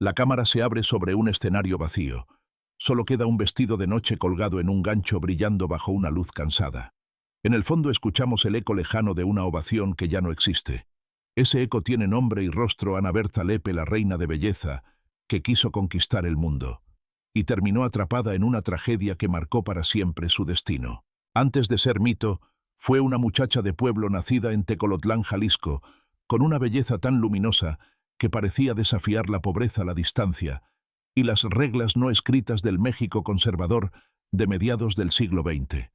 La cámara se abre sobre un escenario vacío. Solo queda un vestido de noche colgado en un gancho brillando bajo una luz cansada. En el fondo escuchamos el eco lejano de una ovación que ya no existe. Ese eco tiene nombre y rostro: Ana Bertha Lepe, la reina de belleza, que quiso conquistar el mundo, y terminó atrapada en una tragedia que marcó para siempre su destino. Antes de ser mito, fue una muchacha de pueblo nacida en Tecolotlán, Jalisco, con una belleza tan luminosa que parecía desafiar la pobreza, la distancia y las reglas no escritas del México conservador de mediados del siglo XX.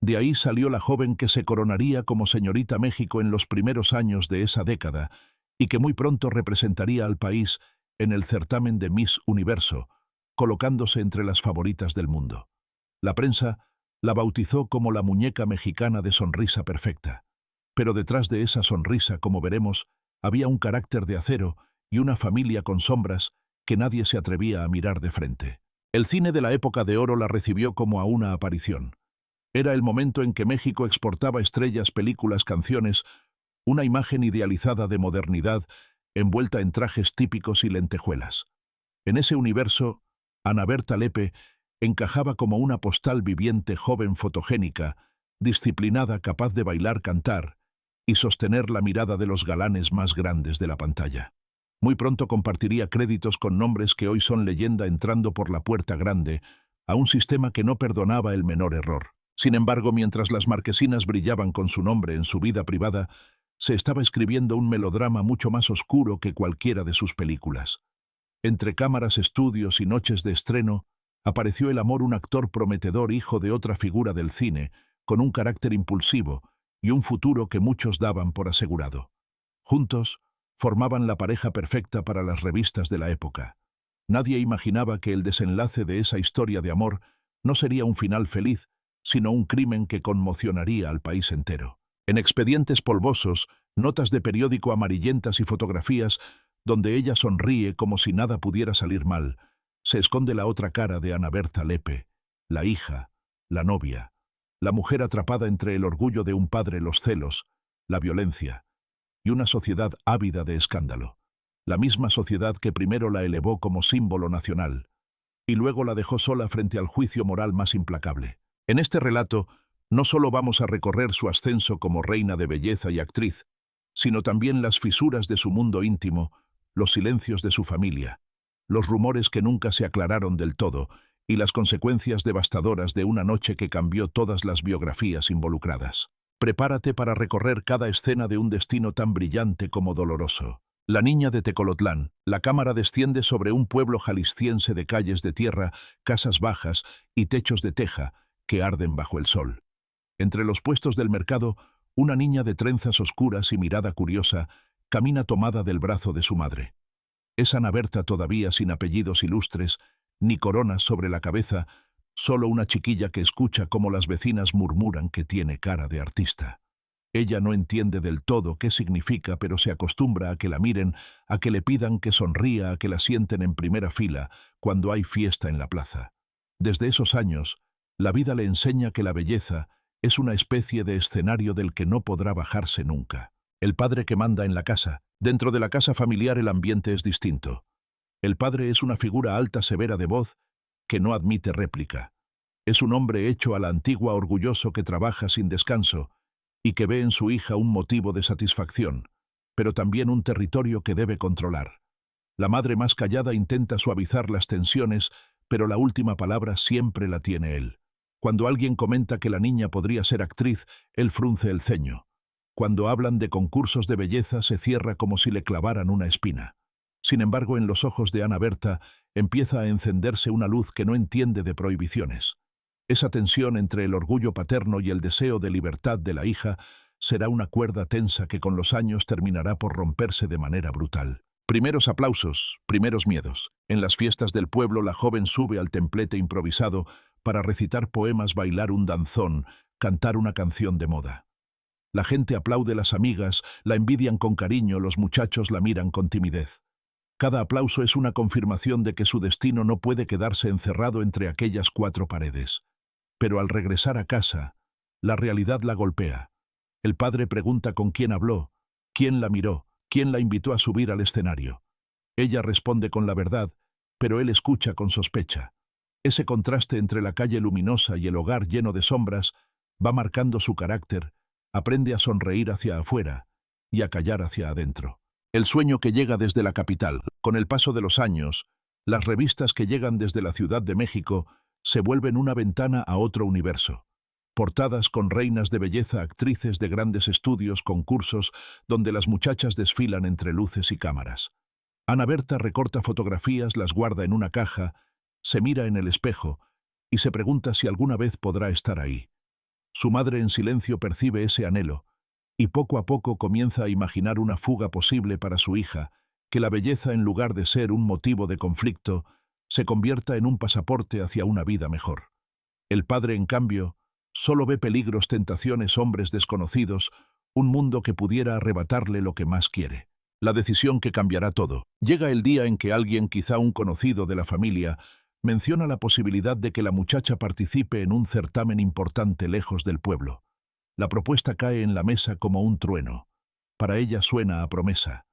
De ahí salió la joven que se coronaría como señorita México en los primeros años de esa década y que muy pronto representaría al país en el certamen de Miss Universo, colocándose entre las favoritas del mundo. La prensa la bautizó como la muñeca mexicana de sonrisa perfecta. Pero detrás de esa sonrisa, como veremos, había un carácter de acero y una familia con sombras que nadie se atrevía a mirar de frente. El cine de la época de oro la recibió como a una aparición. Era el momento en que México exportaba estrellas, películas, canciones, una imagen idealizada de modernidad envuelta en trajes típicos y lentejuelas. En ese universo, Ana Bertha Lepe encajaba como una postal viviente, joven, fotogénica, disciplinada, capaz de bailar, cantar y sostener la mirada de los galanes más grandes de la pantalla. Muy pronto compartiría créditos con nombres que hoy son leyenda, entrando por la puerta grande a un sistema que no perdonaba el menor error. Sin embargo, mientras las marquesinas brillaban con su nombre en su vida privada, se estaba escribiendo un melodrama mucho más oscuro que cualquiera de sus películas. Entre cámaras, estudios y noches de estreno, apareció el amor, un actor prometedor, hijo de otra figura del cine, con un carácter impulsivo y un futuro que muchos daban por asegurado. Juntos, formaban la pareja perfecta para las revistas de la época. Nadie imaginaba que el desenlace de esa historia de amor no sería un final feliz, sino un crimen que conmocionaría al país entero. En expedientes polvosos, notas de periódico amarillentas y fotografías donde ella sonríe como si nada pudiera salir mal, se esconde la otra cara de Ana Bertha Lepe, la hija, la novia, la mujer atrapada entre el orgullo de un padre, los celos, la violencia y una sociedad ávida de escándalo. La misma sociedad que primero la elevó como símbolo nacional y luego la dejó sola frente al juicio moral más implacable. En este relato, no solo vamos a recorrer su ascenso como reina de belleza y actriz, sino también las fisuras de su mundo íntimo, los silencios de su familia, los rumores que nunca se aclararon del todo y las consecuencias devastadoras de una noche que cambió todas las biografías involucradas. Prepárate para recorrer cada escena de un destino tan brillante como doloroso. La niña de Tecolotlán. La cámara desciende sobre un pueblo jalisciense de calles de tierra, casas bajas y techos de teja que arden bajo el sol. Entre los puestos del mercado, una niña de trenzas oscuras y mirada curiosa camina tomada del brazo de su madre. Es Ana Bertha, todavía sin apellidos ilustres, ni coronas sobre la cabeza, solo una chiquilla que escucha cómo las vecinas murmuran que tiene cara de artista. Ella no entiende del todo qué significa, pero se acostumbra a que la miren, a que le pidan que sonría, a que la sienten en primera fila cuando hay fiesta en la plaza. Desde esos años, la vida le enseña que la belleza es una especie de escenario del que no podrá bajarse nunca. El padre que manda en la casa. Dentro de la casa familiar el ambiente es distinto. El padre es una figura alta, severa de voz, que no admite réplica. Es un hombre hecho a la antigua, orgulloso, que trabaja sin descanso y que ve en su hija un motivo de satisfacción, pero también un territorio que debe controlar. La madre, más callada, intenta suavizar las tensiones, pero la última palabra siempre la tiene él. Cuando alguien comenta que la niña podría ser actriz, él frunce el ceño. Cuando hablan de concursos de belleza, se cierra como si le clavaran una espina. Sin embargo, en los ojos de Ana Bertha empieza a encenderse una luz que no entiende de prohibiciones. Esa tensión entre el orgullo paterno y el deseo de libertad de la hija será una cuerda tensa que con los años terminará por romperse de manera brutal. Primeros aplausos, primeros miedos. En las fiestas del pueblo, la joven sube al templete improvisado para recitar poemas, bailar un danzón, cantar una canción de moda. La gente aplaude, las amigas la envidian con cariño, los muchachos la miran con timidez. Cada aplauso es una confirmación de que su destino no puede quedarse encerrado entre aquellas cuatro paredes. Pero al regresar a casa, la realidad la golpea. El padre pregunta con quién habló, quién la miró, quién la invitó a subir al escenario. Ella responde con la verdad, pero él escucha con sospecha. Ese contraste entre la calle luminosa y el hogar lleno de sombras va marcando su carácter, aprende a sonreír hacia afuera y a callar hacia adentro. El sueño que llega desde la capital. Con el paso de los años, las revistas que llegan desde la Ciudad de México se vuelven una ventana a otro universo. Portadas con reinas de belleza, actrices de grandes estudios, concursos, donde las muchachas desfilan entre luces y cámaras. Ana Berta recorta fotografías, las guarda en una caja, se mira en el espejo y se pregunta si alguna vez podrá estar ahí. Su madre en silencio percibe ese anhelo y poco a poco comienza a imaginar una fuga posible para su hija, que la belleza, en lugar de ser un motivo de conflicto, se convierta en un pasaporte hacia una vida mejor. El padre, en cambio, solo ve peligros, tentaciones, hombres desconocidos, un mundo que pudiera arrebatarle lo que más quiere. La decisión que cambiará todo. Llega el día en que alguien, quizá un conocido de la familia, menciona la posibilidad de que la muchacha participe en un certamen importante lejos del pueblo. La propuesta cae en la mesa como un trueno. Para ella suena a promesa,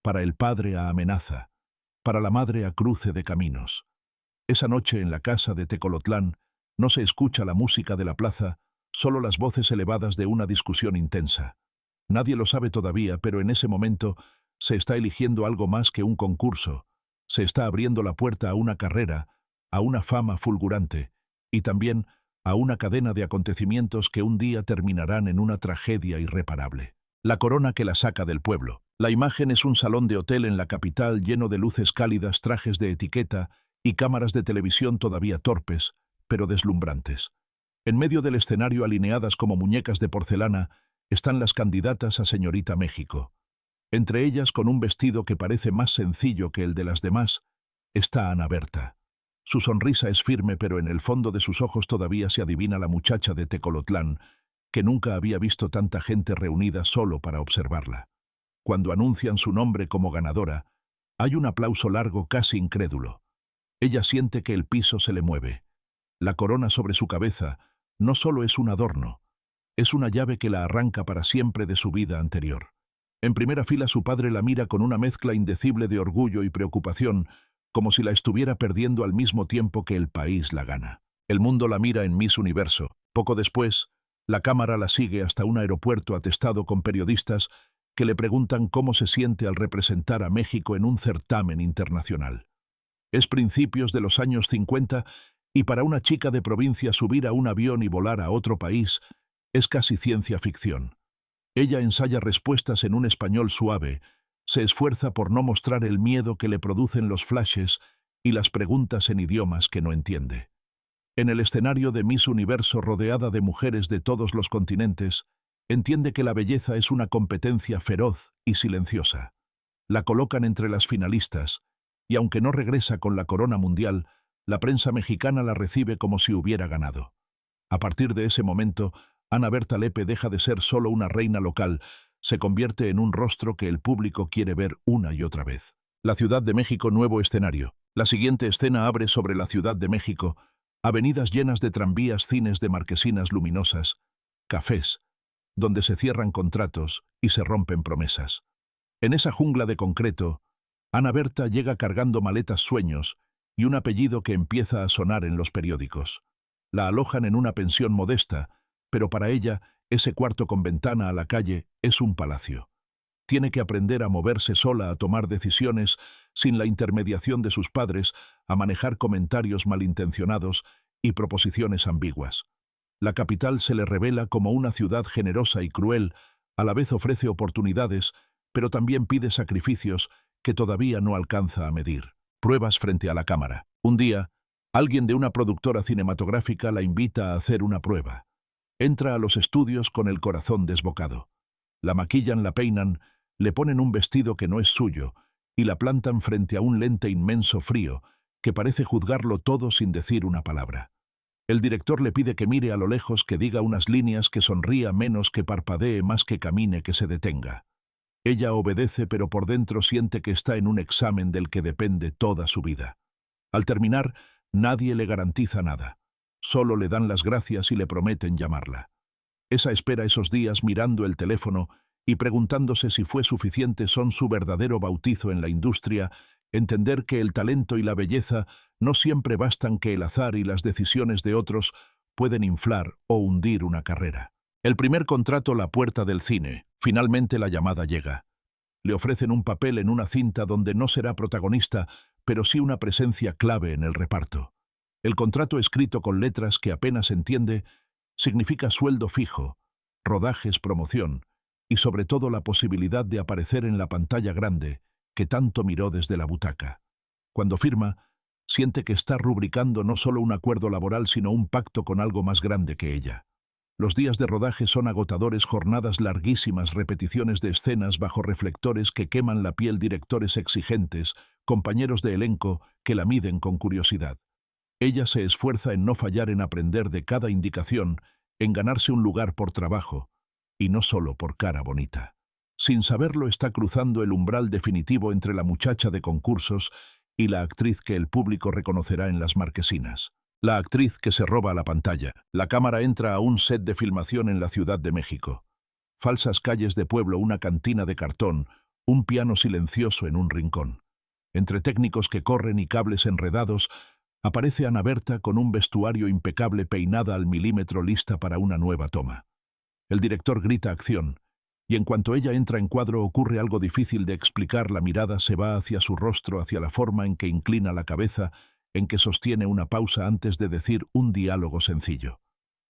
para el padre a amenaza, para la madre a cruce de caminos. Esa noche en la casa de Tecolotlán no se escucha la música de la plaza, solo las voces elevadas de una discusión intensa. Nadie lo sabe todavía, pero en ese momento se está eligiendo algo más que un concurso. Se está abriendo la puerta a una carrera, a una fama fulgurante, y también a una cadena de acontecimientos que un día terminarán en una tragedia irreparable. La corona que la saca del pueblo. La imagen es un salón de hotel en la capital lleno de luces cálidas, trajes de etiqueta y cámaras de televisión todavía torpes, pero deslumbrantes. En medio del escenario, alineadas como muñecas de porcelana, están las candidatas a Señorita México. Entre ellas, con un vestido que parece más sencillo que el de las demás, está Ana Berta. Su sonrisa es firme, pero en el fondo de sus ojos todavía se adivina la muchacha de Tecolotlán, que nunca había visto tanta gente reunida solo para observarla. Cuando anuncian su nombre como ganadora, hay un aplauso largo, casi incrédulo. Ella siente que el piso se le mueve. La corona sobre su cabeza no solo es un adorno, es una llave que la arranca para siempre de su vida anterior. En primera fila su padre la mira con una mezcla indecible de orgullo y preocupación, como si la estuviera perdiendo al mismo tiempo que el país la gana. El mundo la mira en Miss Universo. Poco después, la cámara la sigue hasta un aeropuerto atestado con periodistas que le preguntan cómo se siente al representar a México en un certamen internacional. Es principios de los años 50 y para una chica de provincia subir a un avión y volar a otro país es casi ciencia ficción. Ella ensaya respuestas en un español suave, se esfuerza por no mostrar el miedo que le producen los flashes y las preguntas en idiomas que no entiende. En el escenario de Miss Universo, rodeada de mujeres de todos los continentes, entiende que la belleza es una competencia feroz y silenciosa. La colocan entre las finalistas, y aunque no regresa con la corona mundial, la prensa mexicana la recibe como si hubiera ganado. A partir de ese momento, Ana Berta Lepe deja de ser solo una reina local, se convierte en un rostro que el público quiere ver una y otra vez. La Ciudad de México, nuevo escenario. La siguiente escena abre sobre la Ciudad de México, avenidas llenas de tranvías, cines de marquesinas luminosas, cafés, donde se cierran contratos y se rompen promesas. En esa jungla de concreto, Ana Berta llega cargando maletas, sueños y un apellido que empieza a sonar en los periódicos. La alojan en una pensión modesta, pero para ella, ese cuarto con ventana a la calle es un palacio. Tiene que aprender a moverse sola, a tomar decisiones sin la intermediación de sus padres, a manejar comentarios malintencionados y proposiciones ambiguas. La capital se le revela como una ciudad generosa y cruel, a la vez ofrece oportunidades, pero también pide sacrificios que todavía no alcanza a medir. Pruebas frente a la cámara. Un día, alguien de una productora cinematográfica la invita a hacer una prueba. Entra a los estudios con el corazón desbocado. La maquillan, la peinan, le ponen un vestido que no es suyo y la plantan frente a un lente inmenso frío que parece juzgarlo todo sin decir una palabra. El director le pide que mire a lo lejos, que diga unas líneas, que sonría menos, que parpadee más, que camine, que se detenga. Ella obedece, pero por dentro siente que está en un examen del que depende toda su vida. Al terminar, nadie le garantiza nada. Solo le dan las gracias y le prometen llamarla. Esa espera, esos días mirando el teléfono y preguntándose si fue suficiente, son su verdadero bautizo en la industria entender que el talento y la belleza no siempre bastan, que el azar y las decisiones de otros pueden inflar o hundir una carrera. El primer contrato, la puerta del cine. Finalmente la llamada llega. Le ofrecen un papel en una cinta donde no será protagonista, pero sí una presencia clave en el reparto. El contrato, escrito con letras que apenas entiende, significa sueldo fijo, rodajes, promoción y sobre todo la posibilidad de aparecer en la pantalla grande que tanto miró desde la butaca. Cuando firma, siente que está rubricando no solo un acuerdo laboral, sino un pacto con algo más grande que ella. Los días de rodaje son agotadores, jornadas larguísimas, repeticiones de escenas bajo reflectores que queman la piel, directores exigentes, compañeros de elenco que la miden con curiosidad. Ella se esfuerza en no fallar, en aprender de cada indicación, en ganarse un lugar por trabajo, y no solo por cara bonita. Sin saberlo, está cruzando el umbral definitivo entre la muchacha de concursos y la actriz que el público reconocerá en las marquesinas. La actriz que se roba la pantalla. La cámara entra a un set de filmación en la Ciudad de México. Falsas calles de pueblo, una cantina de cartón, un piano silencioso en un rincón. Entre técnicos que corren y cables enredados, aparece Ana Berta con un vestuario impecable, peinada al milímetro, lista para una nueva toma. El director grita acción, y en cuanto ella entra en cuadro ocurre algo difícil de explicar. La mirada se va hacia su rostro, hacia la forma en que inclina la cabeza, en que sostiene una pausa antes de decir un diálogo sencillo.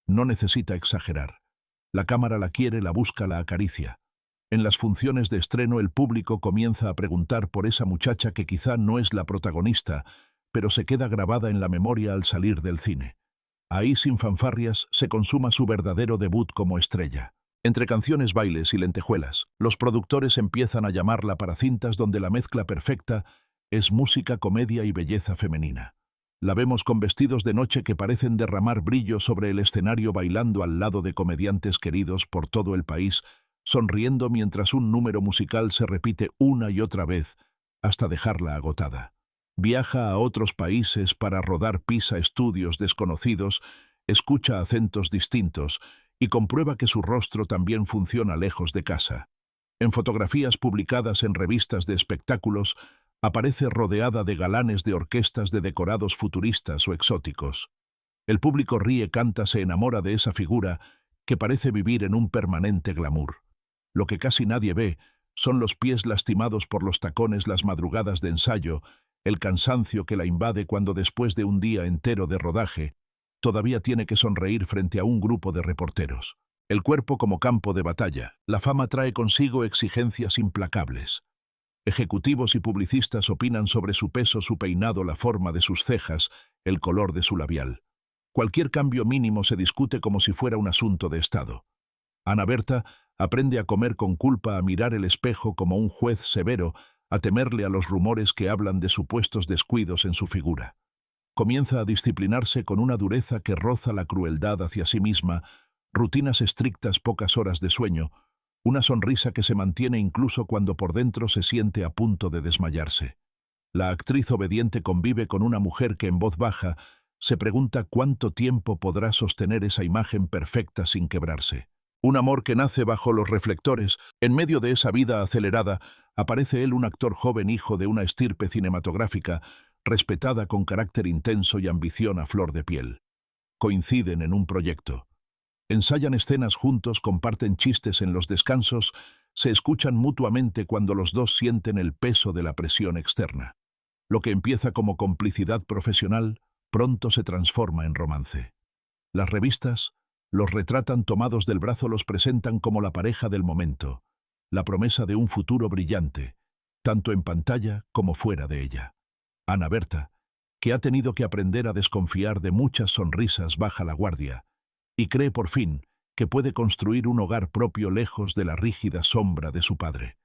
No necesita exagerar. La cámara la quiere, la busca, la acaricia. En las funciones de estreno el público comienza a preguntar por esa muchacha que quizá no es la protagonista, pero se queda grabada en la memoria al salir del cine. Ahí, sin fanfarrias, se consuma su verdadero debut como estrella. Entre canciones, bailes y lentejuelas, los productores empiezan a llamarla para cintas donde la mezcla perfecta es música, comedia y belleza femenina. La vemos con vestidos de noche que parecen derramar brillo sobre el escenario, bailando al lado de comediantes queridos por todo el país, sonriendo mientras un número musical se repite una y otra vez hasta dejarla agotada. Viaja a otros países para rodar, pisa estudios desconocidos, escucha acentos distintos y comprueba que su rostro también funciona lejos de casa. En fotografías publicadas en revistas de espectáculos, aparece rodeada de galanes, de orquestas, de decorados futuristas o exóticos. El público ríe, canta, se enamora de esa figura que parece vivir en un permanente glamour. Lo que casi nadie ve son los pies lastimados por los tacones, las madrugadas de ensayo, el cansancio que la invade cuando después de un día entero de rodaje todavía tiene que sonreír frente a un grupo de reporteros. El cuerpo como campo de batalla. La fama trae consigo exigencias implacables. Ejecutivos y publicistas opinan sobre su peso, su peinado, la forma de sus cejas, el color de su labial. Cualquier cambio mínimo se discute como si fuera un asunto de Estado. Ana Berta aprende a comer con culpa, a mirar el espejo como un juez severo, a temerle a los rumores que hablan de supuestos descuidos en su figura. Comienza a disciplinarse con una dureza que roza la crueldad hacia sí misma, rutinas estrictas, pocas horas de sueño, una sonrisa que se mantiene incluso cuando por dentro se siente a punto de desmayarse. La actriz obediente convive con una mujer que en voz baja se pregunta cuánto tiempo podrá sostener esa imagen perfecta sin quebrarse. Un amor que nace bajo los reflectores. En medio de esa vida acelerada, aparece él, un actor joven, hijo de una estirpe cinematográfica, respetada, con carácter intenso y ambición a flor de piel. Coinciden en un proyecto. Ensayan escenas juntos, comparten chistes en los descansos, se escuchan mutuamente cuando los dos sienten el peso de la presión externa. Lo que empieza como complicidad profesional, pronto se transforma en romance. Las revistas los retratan tomados del brazo, los presentan como la pareja del momento, la promesa de un futuro brillante, tanto en pantalla como fuera de ella. Ana Berta, que ha tenido que aprender a desconfiar de muchas sonrisas, baja la guardia y cree por fin que puede construir un hogar propio lejos de la rígida sombra de su padre.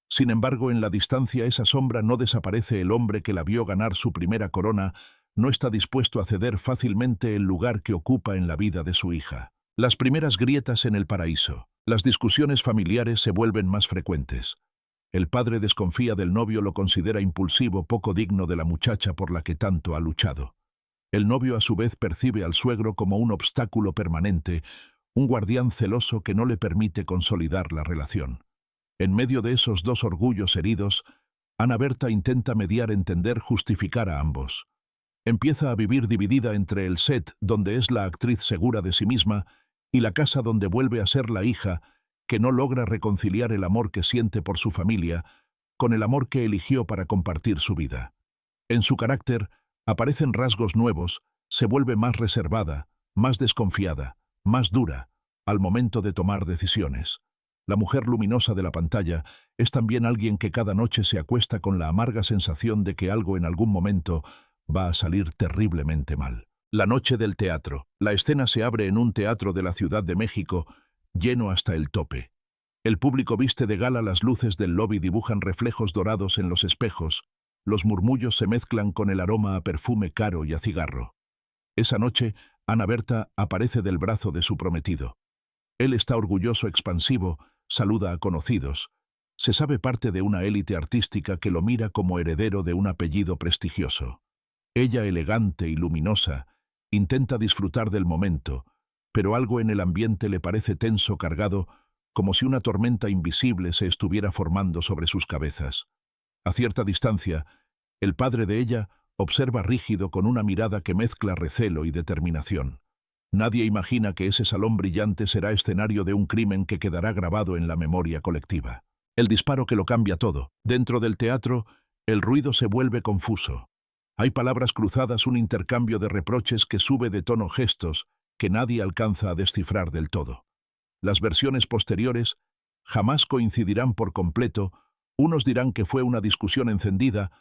Sin embargo, en la distancia esa sombra no desaparece. El hombre que la vio ganar su primera corona no está dispuesto a ceder fácilmente el lugar que ocupa en la vida de su hija. Las primeras grietas en el paraíso. Las discusiones familiares se vuelven más frecuentes. El padre desconfía del novio, lo considera impulsivo, poco digno de la muchacha por la que tanto ha luchado. El novio a su vez percibe al suegro como un obstáculo permanente, un guardián celoso que no le permite consolidar la relación. En medio de esos dos orgullos heridos, Ana Berta intenta mediar, entender, justificar a ambos. Empieza a vivir dividida entre el set, donde es la actriz segura de sí misma, y la casa donde vuelve a ser la hija, que no logra reconciliar el amor que siente por su familia con el amor que eligió para compartir su vida. En su carácter aparecen rasgos nuevos, se vuelve más reservada, más desconfiada, más dura, al momento de tomar decisiones. La mujer luminosa de la pantalla es también alguien que cada noche se acuesta con la amarga sensación de que algo en algún momento va a salir terriblemente mal. La noche del teatro. La escena se abre en un teatro de la Ciudad de México, lleno hasta el tope. El público viste de gala, las luces del lobby dibujan reflejos dorados en los espejos, los murmullos se mezclan con el aroma a perfume caro y a cigarro. Esa noche, Ana Berta aparece del brazo de su prometido. Él está orgulloso, expansivo, saluda a conocidos. Se sabe parte de una élite artística que lo mira como heredero de un apellido prestigioso. Ella, elegante y luminosa, intenta disfrutar del momento, pero algo en el ambiente le parece tenso, cargado, como si una tormenta invisible se estuviera formando sobre sus cabezas. A cierta distancia, el padre de ella observa rígido con una mirada que mezcla recelo y determinación. Nadie imagina que ese salón brillante será escenario de un crimen que quedará grabado en la memoria colectiva. El disparo que lo cambia todo. Dentro del teatro, el ruido se vuelve confuso. Hay palabras cruzadas, un intercambio de reproches que sube de tono, gestos que nadie alcanza a descifrar del todo. Las versiones posteriores jamás coincidirán por completo. Unos dirán que fue una discusión encendida,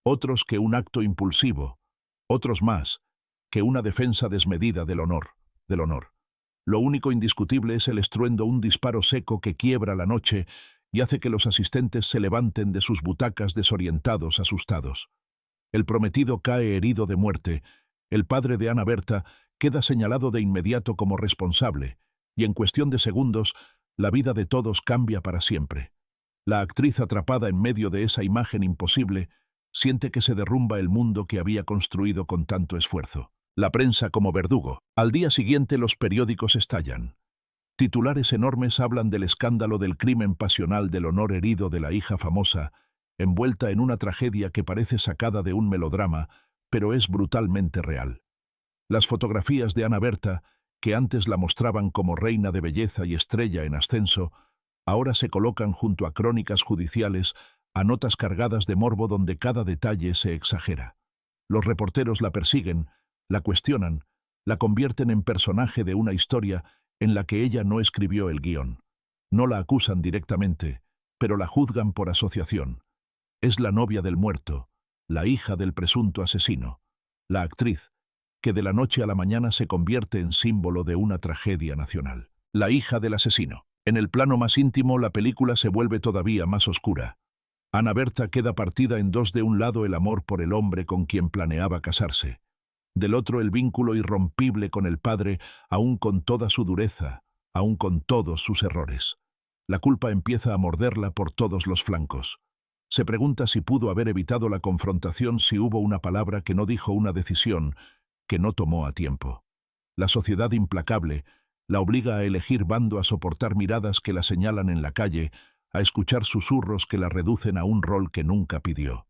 otros que un acto impulsivo, otros más, que una defensa desmedida del honor. Lo único indiscutible es el estruendo, un disparo seco que quiebra la noche y hace que los asistentes se levanten de sus butacas desorientados, asustados. El prometido cae herido de muerte. El padre de Ana Berta queda señalado de inmediato como responsable, y en cuestión de segundos, la vida de todos cambia para siempre. La actriz, atrapada en medio de esa imagen imposible, siente que se derrumba el mundo que había construido con tanto esfuerzo. La prensa como verdugo. Al día siguiente los periódicos estallan. Titulares enormes hablan del escándalo, del crimen pasional, del honor herido de la hija famosa, envuelta en una tragedia que parece sacada de un melodrama, pero es brutalmente real. Las fotografías de Ana Berta, que antes la mostraban como reina de belleza y estrella en ascenso, ahora se colocan junto a crónicas judiciales, a notas cargadas de morbo donde cada detalle se exagera. Los reporteros la persiguen, la cuestionan, la convierten en personaje de una historia en la que ella no escribió el guión. No la acusan directamente, pero la juzgan por asociación. Es la novia del muerto, la hija del presunto asesino, la actriz, que de la noche a la mañana se convierte en símbolo de una tragedia nacional. La hija del asesino. En el plano más íntimo, la película se vuelve todavía más oscura. Ana Berta queda partida en dos: de un lado el amor por el hombre con quien planeaba casarse, del otro el vínculo irrompible con el padre, aún con toda su dureza, aún con todos sus errores. La culpa empieza a morderla por todos los flancos. Se pregunta si pudo haber evitado la confrontación, si hubo una palabra que no dijo, una decisión que no tomó a tiempo. La sociedad implacable la obliga a elegir bando, a soportar miradas que la señalan en la calle, a escuchar susurros que la reducen a un rol que nunca pidió.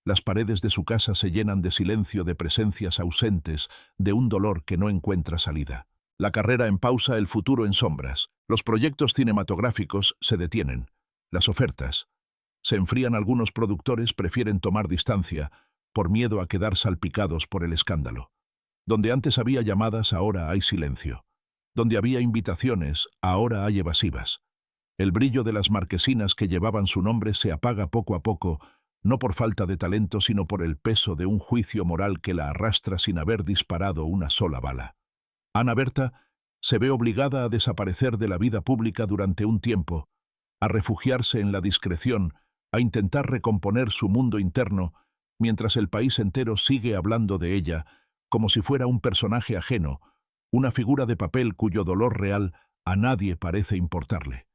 Las paredes de su casa se llenan de silencio, de presencias ausentes, de un dolor que no encuentra salida. La carrera en pausa, el futuro en sombras. Los proyectos cinematográficos se detienen. Las ofertas se enfrían. Algunos productores prefieren tomar distancia por miedo a quedar salpicados por el escándalo. Donde antes había llamadas, ahora hay silencio. Donde había invitaciones, ahora hay evasivas. El brillo de las marquesinas que llevaban su nombre se apaga poco a poco, no por falta de talento, sino por el peso de un juicio moral que la arrastra sin haber disparado una sola bala. Ana Berta se ve obligada a desaparecer de la vida pública durante un tiempo, a refugiarse en la discreción, a intentar recomponer su mundo interno, mientras el país entero sigue hablando de ella como si fuera un personaje ajeno, una figura de papel cuyo dolor real a nadie parece importarle.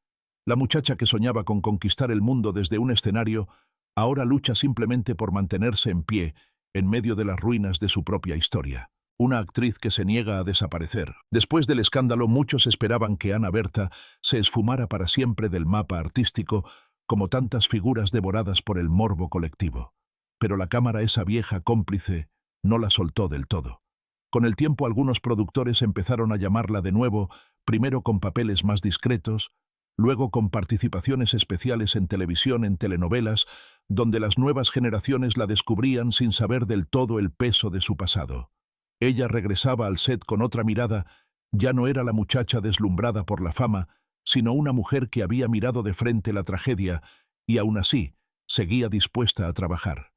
La muchacha que soñaba con conquistar el mundo desde un escenario, ahora lucha simplemente por mantenerse en pie en medio de las ruinas de su propia historia. Una actriz que se niega a desaparecer. Después del escándalo, muchos esperaban que Ana Berta se esfumara para siempre del mapa artístico, como tantas figuras devoradas por el morbo colectivo. Pero la cámara, esa vieja cómplice, no la soltó del todo. Con el tiempo algunos productores empezaron a llamarla de nuevo, primero con papeles más discretos, luego con participaciones especiales en televisión, en telenovelas, donde las nuevas generaciones la descubrían sin saber del todo el peso de su pasado. Ella regresaba al set con otra mirada, ya no era la muchacha deslumbrada por la fama, sino una mujer que había mirado de frente la tragedia y aún así seguía dispuesta a trabajar.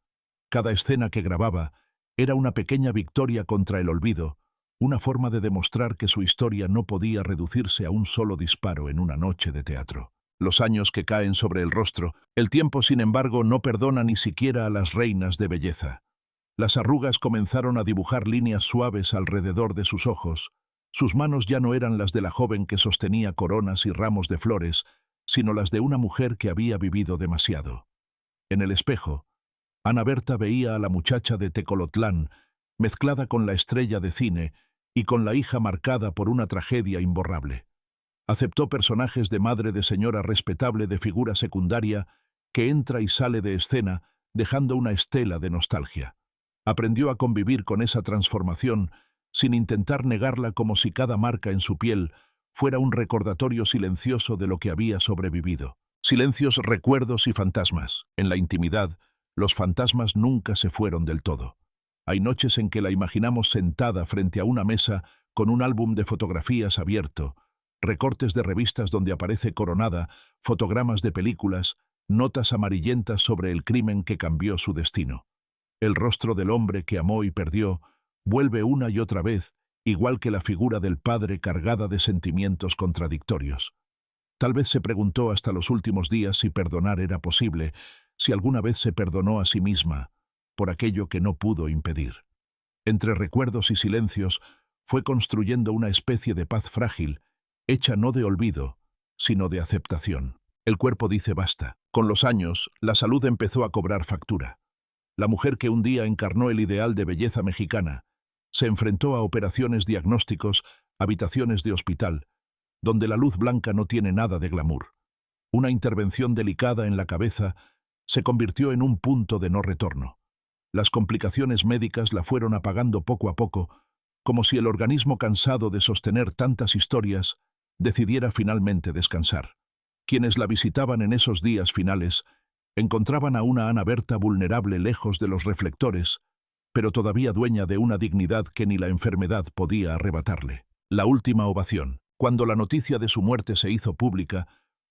Cada escena que grababa era una pequeña victoria contra el olvido, una forma de demostrar que su historia no podía reducirse a un solo disparo en una noche de teatro. Los años que caen sobre el rostro, el tiempo, sin embargo, no perdona ni siquiera a las reinas de belleza. Las arrugas comenzaron a dibujar líneas suaves alrededor de sus ojos. Sus manos ya no eran las de la joven que sostenía coronas y ramos de flores, sino las de una mujer que había vivido demasiado. En el espejo, Ana Berta veía a la muchacha de Tecolotlán, mezclada con la estrella de cine y con la hija marcada por una tragedia imborrable. Aceptó personajes de madre de señora respetable, de figura secundaria, que entra y sale de escena, dejando una estela de nostalgia. Aprendió a convivir con esa transformación, sin intentar negarla, como si cada marca en su piel fuera un recordatorio silencioso de lo que había sobrevivido. Silencios, recuerdos y fantasmas. En la intimidad, los fantasmas nunca se fueron del todo. Hay noches en que la imaginamos sentada frente a una mesa con un álbum de fotografías abierto, recortes de revistas donde aparece coronada, fotogramas de películas, notas amarillentas sobre el crimen que cambió su destino. El rostro del hombre que amó y perdió vuelve una y otra vez, igual que la figura del padre cargada de sentimientos contradictorios. Tal vez se preguntó hasta los últimos días si perdonar era posible, si alguna vez se perdonó a sí misma por aquello que no pudo impedir. Entre recuerdos y silencios fue construyendo una especie de paz frágil, hecha no de olvido, sino de aceptación. El cuerpo dice basta. Con los años, la salud empezó a cobrar factura. La mujer que un día encarnó el ideal de belleza mexicana se enfrentó a operaciones, diagnósticos, habitaciones de hospital, donde la luz blanca no tiene nada de glamour. Una intervención delicada en la cabeza se convirtió en un punto de no retorno. Las complicaciones médicas la fueron apagando poco a poco, como si el organismo, cansado de sostener tantas historias, decidiera finalmente descansar. Quienes la visitaban en esos días finales encontraban a una Ana Berta vulnerable, lejos de los reflectores, pero todavía dueña de una dignidad que ni la enfermedad podía arrebatarle. La última ovación. Cuando la noticia de su muerte se hizo pública,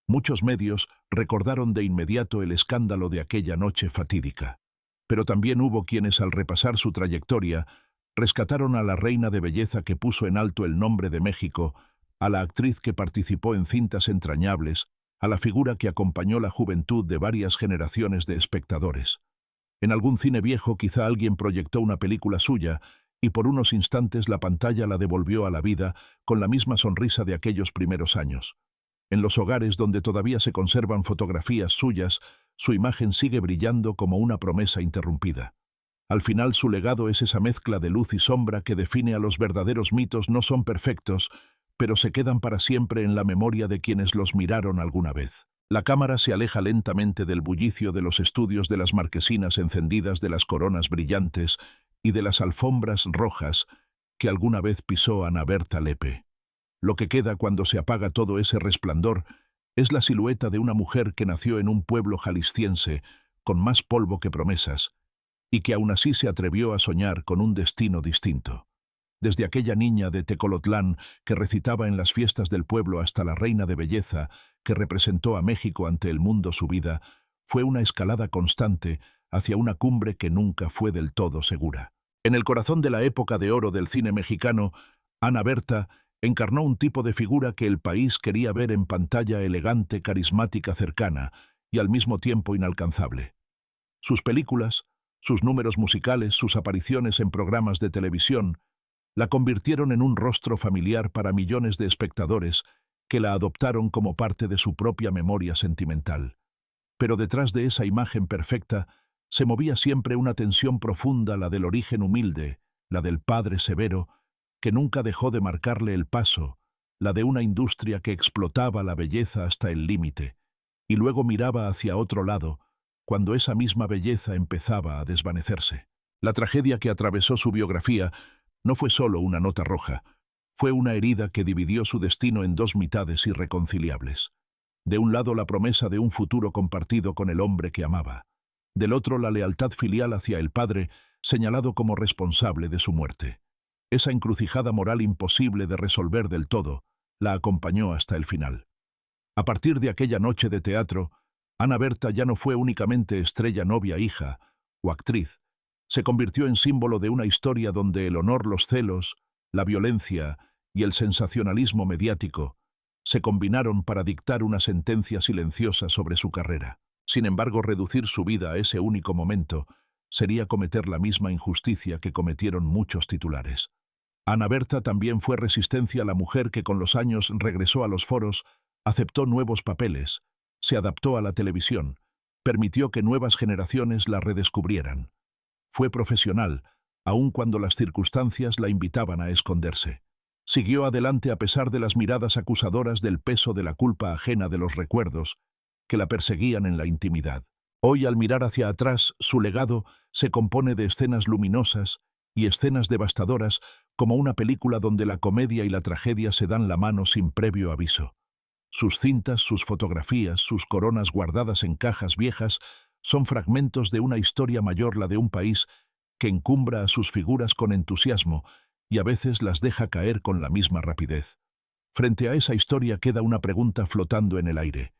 muchos medios recordaron de inmediato el escándalo de aquella noche fatídica. Pero también hubo quienes, al repasar su trayectoria, rescataron a la reina de belleza que puso en alto el nombre de México, a la actriz que participó en cintas entrañables, a la figura que acompañó la juventud de varias generaciones de espectadores. En algún cine viejo quizá alguien proyectó una película suya y por unos instantes la pantalla la devolvió a la vida con la misma sonrisa de aquellos primeros años. En los hogares donde todavía se conservan fotografías suyas, su imagen sigue brillando como una promesa interrumpida. Al final, su legado es esa mezcla de luz y sombra que define a los verdaderos mitos. No son perfectos, pero se quedan para siempre en la memoria de quienes los miraron alguna vez. La cámara se aleja lentamente del bullicio de los estudios, de las marquesinas encendidas, de las coronas brillantes y de las alfombras rojas que alguna vez pisó Ana Berta Lepe. Lo que queda cuando se apaga todo ese resplandor es la silueta de una mujer que nació en un pueblo jalisciense con más polvo que promesas y que aún así se atrevió a soñar con un destino distinto. Desde aquella niña de Tecolotlán que recitaba en las fiestas del pueblo hasta la reina de belleza que representó a México ante el mundo, su vida fue una escalada constante hacia una cumbre que nunca fue del todo segura. En el corazón de la época de oro del cine mexicano, Ana Berta encarnó un tipo de figura que el país quería ver en pantalla: elegante, carismática, cercana y al mismo tiempo inalcanzable. Sus películas, sus números musicales, sus apariciones en programas de televisión la convirtieron en un rostro familiar para millones de espectadores que la adoptaron como parte de su propia memoria sentimental. Pero detrás de esa imagen perfecta se movía siempre una tensión profunda, la del origen humilde, la del padre severo, que nunca dejó de marcarle el paso, la de una industria que explotaba la belleza hasta el límite, y luego miraba hacia otro lado, cuando esa misma belleza empezaba a desvanecerse. La tragedia que atravesó su biografía no fue solo una nota roja, fue una herida que dividió su destino en dos mitades irreconciliables. De un lado la promesa de un futuro compartido con el hombre que amaba, del otro la lealtad filial hacia el padre, señalado como responsable de su muerte. Esa encrucijada moral imposible de resolver del todo la acompañó hasta el final. A partir de aquella noche de teatro, Ana Berta ya no fue únicamente estrella, novia, hija o actriz. Se convirtió en símbolo de una historia donde el honor, los celos, la violencia y el sensacionalismo mediático se combinaron para dictar una sentencia silenciosa sobre su carrera. Sin embargo, reducir su vida a ese único momento sería cometer la misma injusticia que cometieron muchos titulares. Ana Berta también fue resistencia, la mujer que con los años regresó a los foros, aceptó nuevos papeles, se adaptó a la televisión, permitió que nuevas generaciones la redescubrieran. Fue profesional, aun cuando las circunstancias la invitaban a esconderse. Siguió adelante a pesar de las miradas acusadoras, del peso de la culpa ajena, de los recuerdos que la perseguían en la intimidad. Hoy, al mirar hacia atrás, su legado se compone de escenas luminosas y escenas devastadoras, como una película donde la comedia y la tragedia se dan la mano sin previo aviso. Sus cintas, sus fotografías, sus coronas guardadas en cajas viejas son fragmentos de una historia mayor, la de un país que encumbra a sus figuras con entusiasmo y a veces las deja caer con la misma rapidez. Frente a esa historia queda una pregunta flotando en el aire.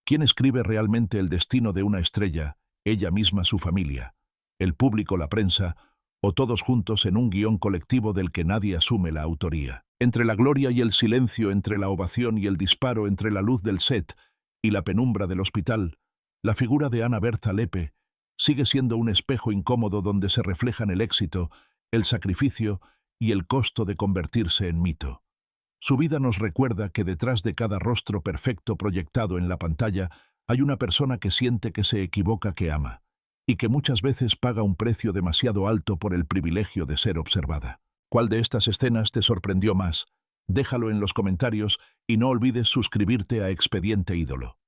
¿Quién escribe realmente el destino de una estrella? ¿Ella misma, su familia, el público, la prensa, o todos juntos en un guión colectivo del que nadie asume la autoría? Entre la gloria y el silencio, entre la ovación y el disparo, entre la luz del set y la penumbra del hospital, la figura de Ana Berta Lepe sigue siendo un espejo incómodo donde se reflejan el éxito, el sacrificio y el costo de convertirse en mito. Su vida nos recuerda que detrás de cada rostro perfecto proyectado en la pantalla hay una persona que siente, que se equivoca, que ama, y que muchas veces paga un precio demasiado alto por el privilegio de ser observada. ¿Cuál de estas escenas te sorprendió más? Déjalo en los comentarios y no olvides suscribirte a Expediente Ídolo.